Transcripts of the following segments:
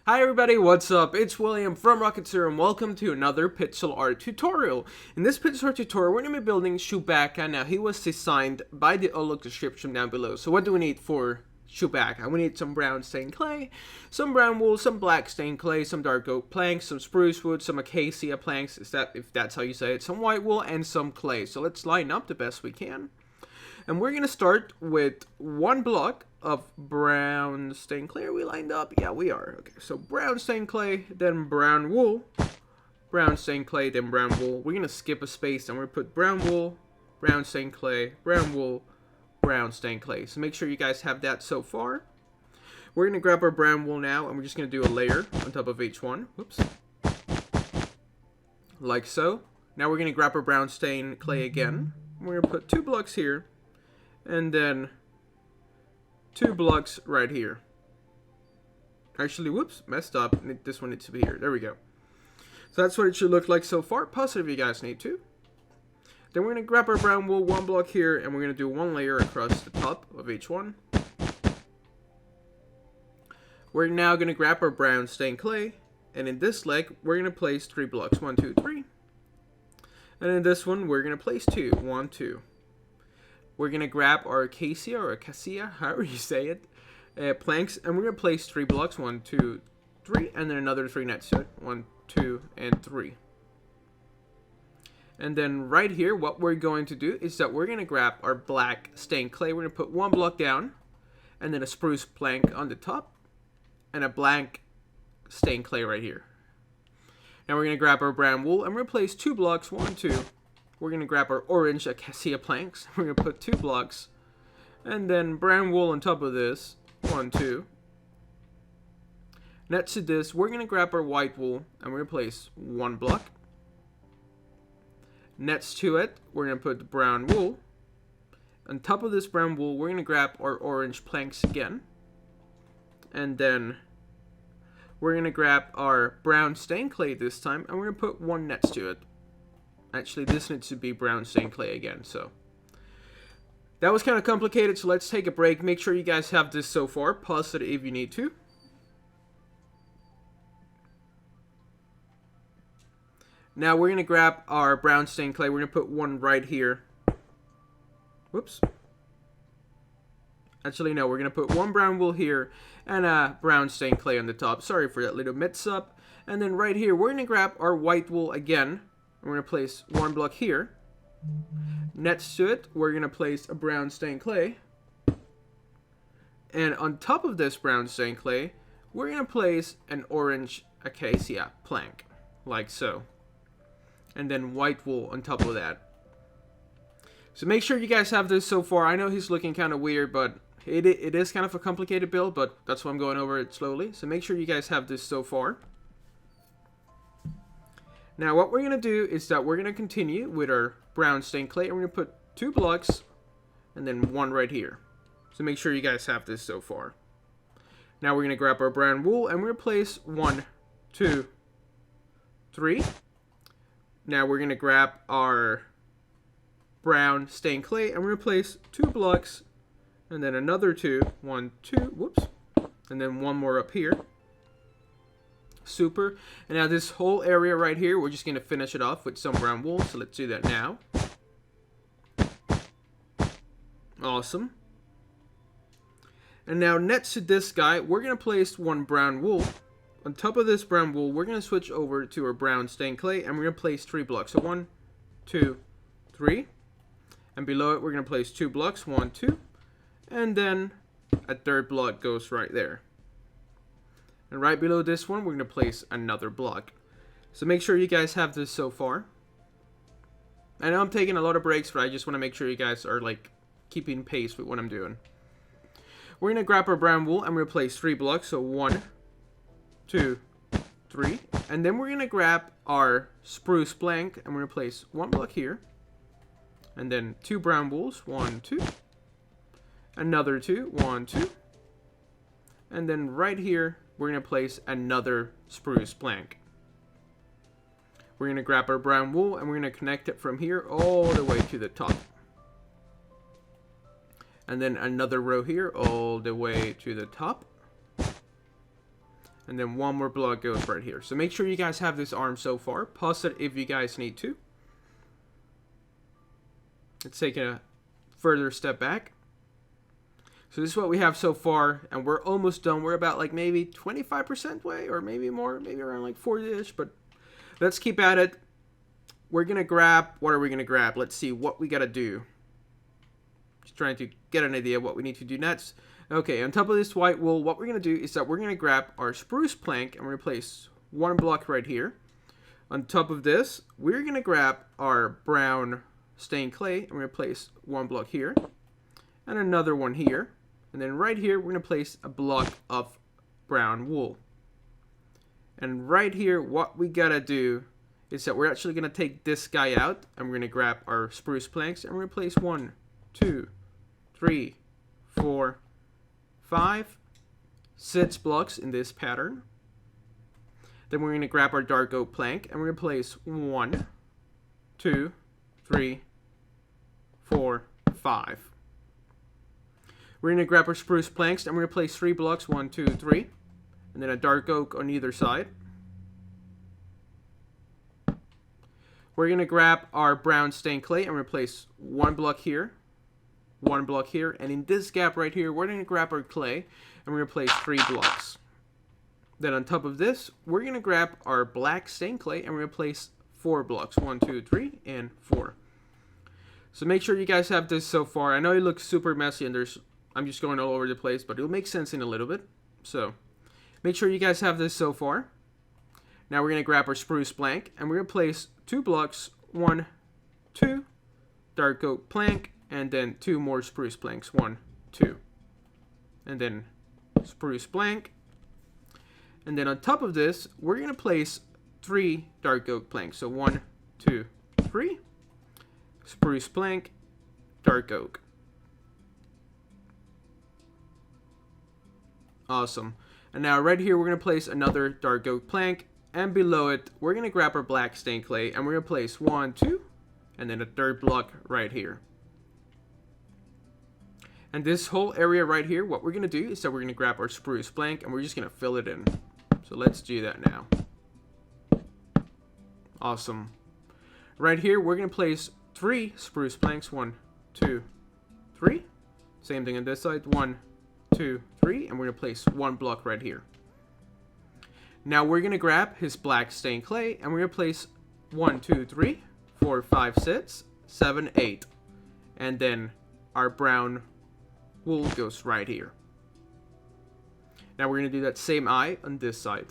Hi everybody, what's up? It's William from Rocket Zero and welcome to another pixel art tutorial. In this pixel art tutorial, we're going to be building Chewbacca. Now, he was designed by the Outlook description down below. So what do we need for Chewbacca? We need some brown stained clay, some brown wool, some black stained clay, some dark oak planks, some spruce wood, some acacia planks, if that's how you say it, some white wool, and some clay. So let's line up the best we can. And we're going to start with one block of brown stained clay. Are we lined up? Yeah, we are. Okay, so brown stained clay, then brown wool. Brown stained clay, then brown wool. We're going to skip a space and we're going to put brown wool, brown stained clay, brown wool, brown stained clay. So make sure you guys have that so far. We're going to grab our brown wool now and we're just going to do a layer on top of each one. Whoops. Like so. Now we're going to grab our brown stained clay again. We're going to put 2 blocks here. And then 2 blocks right here. Actually, whoops, messed up. This one needs to be here. There we go. So that's what it should look like so far. Pause it if you guys need to. Then we're going to grab our brown wool, 1 block here, and we're going to do 1 layer across the top of each one. We're now going to grab our brown stained clay, and in this leg, we're going to place 3 blocks. 1, 2, 3. And in this one, we're going to place 2. 1, 2. We're going to grab our acacia or acacia, however you say it, planks, and we're going to place 3 blocks, 1, 2, 3, and then another 3 next to it, 1, 2, and 3. And then right here, what we're going to do is that we're going to grab our black stained clay. We're going to put 1 block down, and then a spruce plank on the top, and a blank stained clay right here. Now we're going to grab our brown wool, and we're going to place 2 blocks, 1, 2. We're going to grab our orange acacia planks. We're going to put 2 blocks. And then brown wool on top of this. 1, 2. Next to this, we're going to grab our white wool. And we're going to place 1 block. Next to it, we're going to put the brown wool. On top of this brown wool, we're going to grab our orange planks again. And then we're going to grab our brown stained clay this time. And we're going to put 1 next to it. Actually, this needs to be brown stained clay again, so. That was kind of complicated, so let's take a break. Make sure you guys have this so far. Pause it if you need to. Now we're going to grab our brown stained clay. We're going to put 1 right here. Whoops. Actually, no, we're going to put 1 brown wool here and a brown stained clay on the top. Sorry for that little mix-up. And then right here, we're going to grab our white wool again. We're going to place 1 block here. Next to it, we're going to place a brown stained clay. And on top of this brown stained clay, we're going to place an orange acacia plank. Like so. And then white wool on top of that. So make sure you guys have this so far. I know he's looking kind of weird, but it is kind of a complicated build, but that's why I'm going over it slowly. So make sure you guys have this so far. Now what we're going to do is that we're going to continue with our brown stained clay. And we're going to put 2 blocks and then 1 right here. So make sure you guys have this so far. Now we're going to grab our brown wool and we're going to place 1, 2, 3. Now we're going to grab our brown stained clay and we're going to place 2 blocks and then another 2. 1, 2, whoops. And then 1 more up here. Super. And now this whole area right here, we're just going to finish it off with some brown wool. So let's do that now. Awesome. And now next to this guy, we're going to place 1 brown wool. On top of this brown wool, we're going to switch over to our brown stained clay and we're going to place 3 blocks. So 1, 2, 3. And below it, we're going to place 2 blocks. 1, 2. And then a 3rd block goes right there. And right below this one, we're going to place another block. So make sure you guys have this so far. I know I'm taking a lot of breaks, but I just want to make sure you guys are like keeping pace with what I'm doing. We're going to grab our brown wool and we're going to place 3 blocks. So 1, 2, 3. And then we're going to grab our spruce plank and we're going to place 1 block here. And then 2 brown wools. 1, 2. Another 2. 1, 2. And then right here, we're going to place another spruce plank. We're going to grab our brown wool and we're going to connect it from here all the way to the top. And then another row here all the way to the top. And then one more block goes right here. So make sure you guys have this arm so far. Pause it if you guys need to. Let's take a further step back. So this is what we have so far, and we're almost done. We're about like maybe 25% way, or maybe more, maybe around like 40-ish, but let's keep at it. We're gonna grab, what are we gonna grab? Let's see what we gotta do. Just trying to get an idea of what we need to do next. Okay, on top of this white wool, what we're gonna do is that we're gonna grab our spruce plank and we're gonna place one block right here. On top of this, we're gonna grab our brown stained clay and we're gonna place one block here and another one here. And then right here, we're gonna place a block of brown wool. And right here, what we gotta do is that we're actually gonna take this guy out and we're gonna grab our spruce planks and we're gonna place 1, 2, 3, 4, 5, 6 blocks in this pattern. Then we're gonna grab our dark oak plank and we're gonna place 1, 2, 3, 4, 5. We're going to grab our spruce planks and we're going to place 3 blocks, 1, 2, 3. And then a dark oak on either side. We're going to grab our brown stained clay and we're going to place 1 block here, 1 block here. And in this gap right here, we're going to grab our clay and we're going to place 3 blocks. Then on top of this, we're going to grab our black stained clay and we're going to place 4 blocks, 1, 2, 3, and 4. So make sure you guys have this so far. I know it looks super messy and I'm just going all over the place, but it'll make sense in a little bit. So make sure you guys have this so far. Now we're going to grab our spruce plank and we're going to place 2 blocks, 1, 2, dark oak plank, and then 2 more spruce planks, 1, 2. And then spruce plank. And then on top of this, we're going to place 3 dark oak planks. So 1, 2, 3, spruce plank, dark oak. Awesome. And now right here, we're going to place another dark oak plank. And below it, we're going to grab our black stained clay. And we're going to place 1, 2. And then a third block right here. And this whole area right here, what we're going to do is that we're going to grab our spruce plank. And we're just going to fill it in. So let's do that now. Awesome. Right here, we're going to place 3 spruce planks. 1, 2, 3. Same thing on this side. 1, 2, 3, and we're going to place 1 block right here. Now we're going to grab his black stained clay and we're going to place 1, 2, 3, 4, 5, 6, 7, 8. And then our brown wool goes right here. Now we're going to do that same eye on this side.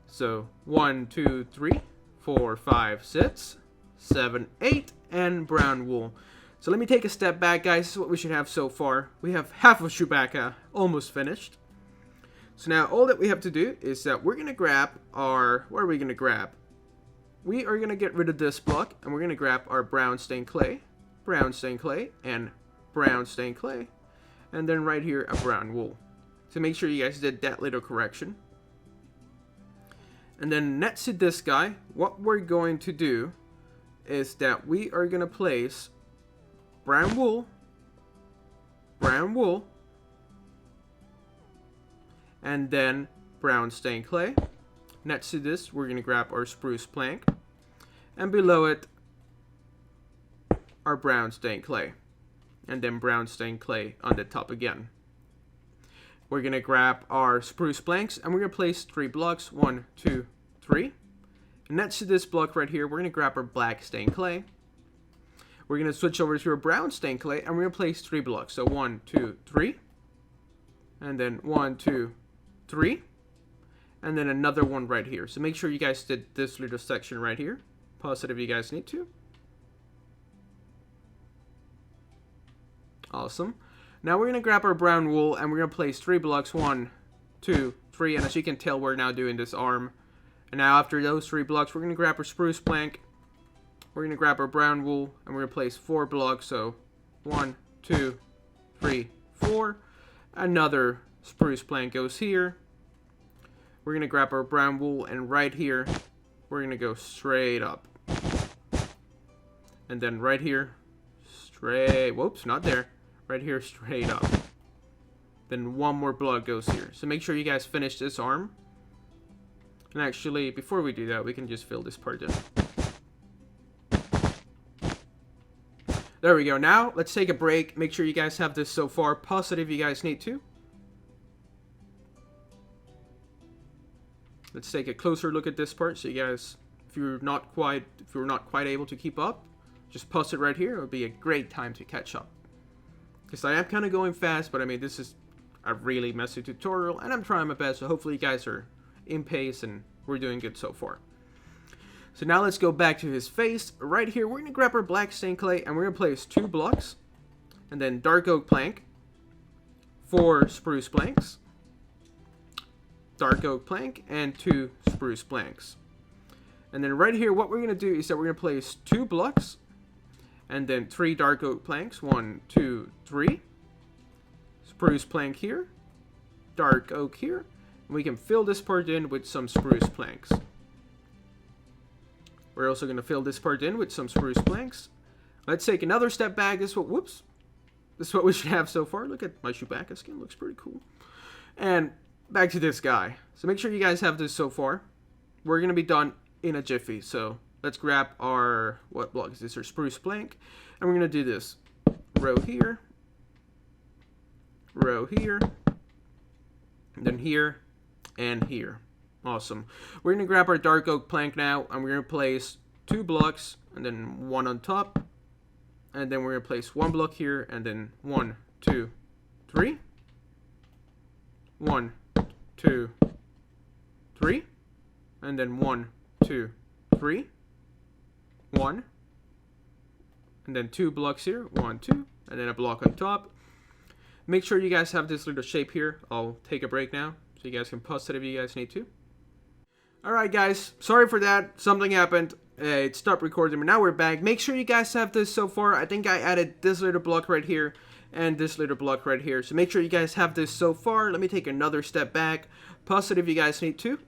So 1, 2, 3, 4, 5, 6, 7, 8, and brown wool. So let me take a step back, guys. This is what we should have so far. We have half of Chewbacca almost finished. So now all that we have to do is that we're going to grab our... What are we going to grab? We are going to get rid of this block, and we're going to grab our brown stained clay, and brown stained clay. And then right here, a brown wool. So make sure you guys did that little correction. And then next to this guy, what we're going to do is that we are going to place brown wool, and then brown stained clay. Next to this, we're going to grab our spruce plank, and below it, our brown stained clay, and then brown stained clay on the top again. We're going to grab our spruce planks, and we're going to place 3 blocks, 1, 2, 3. And next to this block right here, we're going to grab our black stained clay. We're going to switch over to our brown stained clay, and we're going to place 3 blocks. So 1, 2, 3. And then 1, 2, 3. And then another one right here. So make sure you guys did this little section right here. Pause it if you guys need to. Awesome. Now we're going to grab our brown wool, and we're going to place 3 blocks. 1, 2, 3. And as you can tell, we're now doing this arm. And now after those 3 blocks, we're going to grab our spruce plank. We're going to grab our brown wool, and we're going to place 4 blocks. So 1, 2, 3, 4. Another spruce plank goes here. We're going to grab our brown wool, and right here, we're going to go straight up. And then right here, straight, whoops, not there. Right here, straight up. Then 1 more block goes here. So make sure you guys finish this arm. And actually, before we do that, we can just fill this part in. There we go. Now, let's take a break. Make sure you guys have this so far. Pause it if you guys need to. Let's take a closer look at this part. So you guys, if you're not quite able to keep up, just pause it right here. It would be a great time to catch up. Because I am kind of going fast, but I mean, this is a really messy tutorial, and I'm trying my best. So hopefully you guys are in pace, and we're doing good so far. So now let's go back to his face. Right here, we're going to grab our black stained clay, and we're going to place 2 blocks, and then dark oak plank, 4 spruce planks, dark oak plank, and 2 spruce planks. And then right here, what we're going to do is that we're going to place 2 blocks, and then 3 dark oak planks, 1, 2, 3, spruce plank here, dark oak here, and we can fill this part in with some spruce planks. We're also going to fill this part in with some spruce planks. Let's take another step back. This is what we should have so far. Look at my Chewbacca skin. Looks pretty cool. And back to this guy. So make sure you guys have this so far. We're going to be done in a jiffy. So let's grab our, what block is this? Our spruce plank. And we're going to do this. Row here. Row here. And then here. And here. Awesome. We're going to grab our dark oak plank now, and we're going to place 2 blocks, and then 1 on top, and then we're going to place 1 block here, and then 1, 2, 3, 1, 2, 3, and then 1, 2, 3, 1, and then 2 blocks here, 1, 2, and then a block on top. Make sure you guys have this little shape here. I'll take a break now, so you guys can pause it if you guys need to. Alright guys, sorry for that, something happened, it stopped recording, but now we're back. Make sure you guys have this so far. I think I added this little block right here, and this little block right here, so make sure you guys have this so far. Let me take another step back, pause it if you guys need to.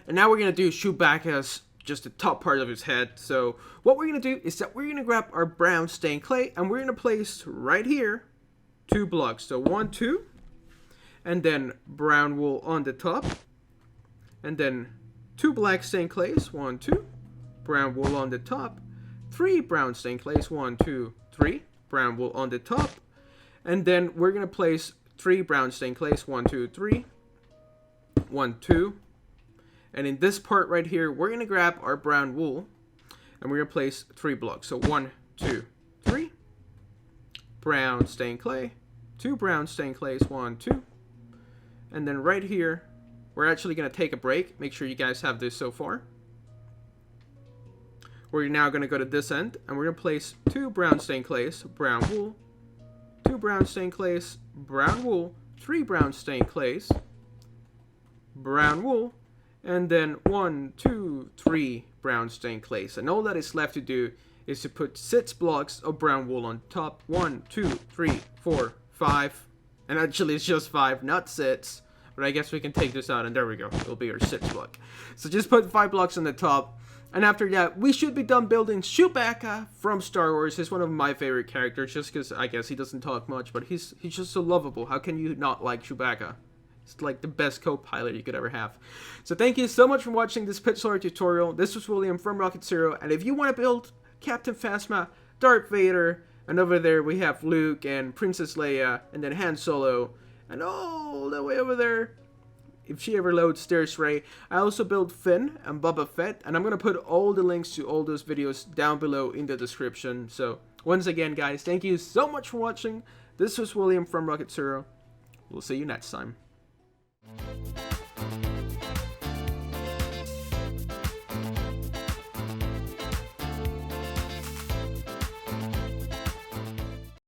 And now we're going to do Chewbacca's, just the top part of his head. So what we're going to do is that we're going to grab our brown stained clay, and we're going to place right here 2 blocks, so 1, 2, and then brown wool on the top, and then 2 black stained clays, 1, 2, brown wool on the top, 3 brown stained clays, 1, 2, 3, brown wool on the top, and then we're going to place 3 brown stained clays, 1, 2, 3, 1, 2, and in this part right here, we're going to grab our brown wool, and we're going to place 3 blocks, so 1, 2, 3, brown stained clay, 2 brown stained clays, 1, 2, and then right here, we're actually going to take a break. Make sure you guys have this so far. We're now going to go to this end, and we're going to place 2 brown stained clays, brown wool, 2 brown stained clays, brown wool, 3 brown stained clays, brown wool, and then 1, 2, 3 brown stained clays. And all that is left to do is to put 6 blocks of brown wool on top. 1, 2, 3, 4, 5. And actually it's just 5, not 6. But I guess we can take this out, and there we go. It'll be our 6th block. So just put 5 blocks on the top. And after that, we should be done building Chewbacca from Star Wars. He's one of my favorite characters, just because I guess he doesn't talk much, but he's just so lovable. How can you not like Chewbacca? It's like the best co-pilot you could ever have. So thank you so much for watching this Pixel Art tutorial. This was William from Rocket Zero, and if you want to build Captain Phasma, Darth Vader, and over there we have Luke and Princess Leia, and then Han Solo, and all the way over there, if she ever loads, there's Rey. I also built Finn and Boba Fett, and I'm going to put all the links to all those videos down below in the description. So once again, guys, thank you so much for watching. This was William from Rocket Zero. We'll see you next time.